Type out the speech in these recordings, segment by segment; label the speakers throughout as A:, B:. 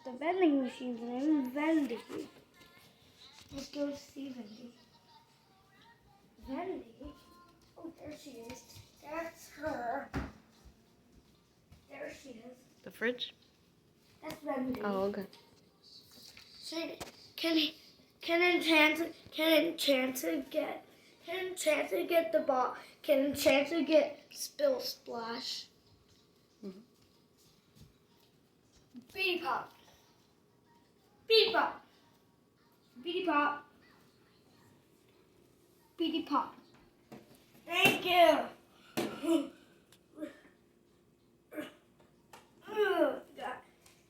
A: the vending machine's name is vending. Let's go see Vending. Vending? Oh, there she is. That's her. There she is.
B: The fridge?
A: That's Vending.
B: Oh, okay.
A: So, can Enchanted get the ball? Can Enchanted get Spill Splash?
B: Mm-hmm.
A: Beady Pop. Beady Pop. Beady Pop. Beady Pop. Thank you.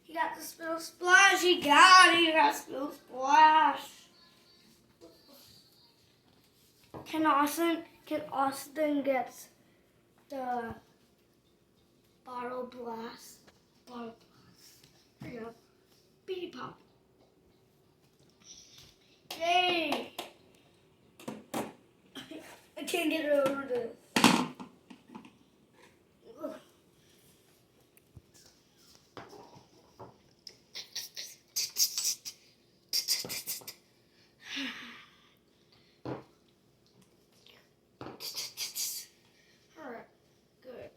A: He got the Spill Splash. He got Spill Splash. Can Austin get the Bottle Blast? Bottle Blast. Here you go. Beady Pop. Yay! I can't get over this. Ugh. Alright, good.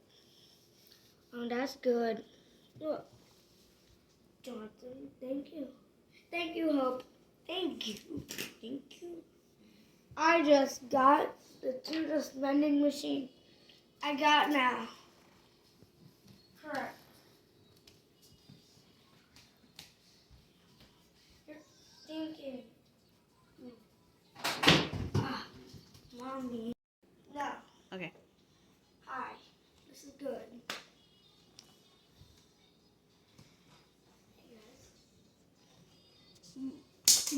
A: Oh, that's good. Look. Jonathan, thank you. Thank you, Hope. Thank you. Thank you. I just got the cutest vending machine I got now. Correct. Thank you. Mommy. No.
B: Okay.
A: Hi. This is good.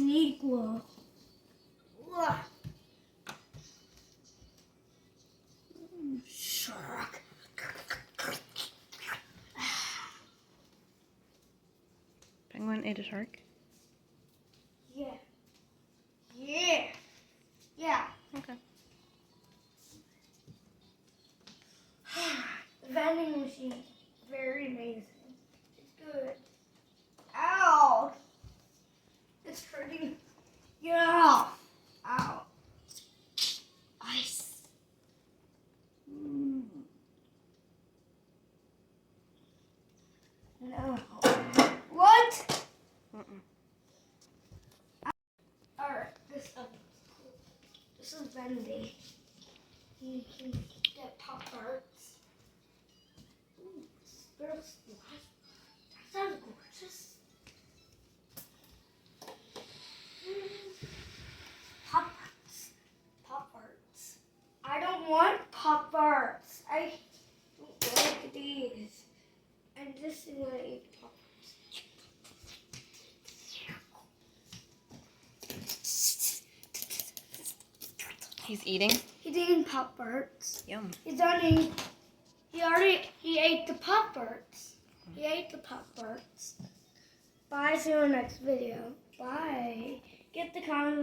A: Equal. Shark.
B: Penguin ate a shark?
A: Yeah. Yeah. Yeah.
B: Okay.
A: The vending machine is very amazing. It's good. Ow! It's hurting. Yeah. Ow. Ice. No. What? Alright, this is Bendy. You can get Pop Tarts. Ooh, Spill Splash. That sounds gorgeous. Pop Tarts. Pop Tarts. I don't want Pop Tarts. I don't like these. I just want to eat Pop Tarts.
B: He's eating?
A: He's eating Pop Tarts.
B: Yum.
A: He's done eating. He ate the Pop Tarts. He ate the Pop Tarts. Bye. See you in the next video. Bye. Get the comment.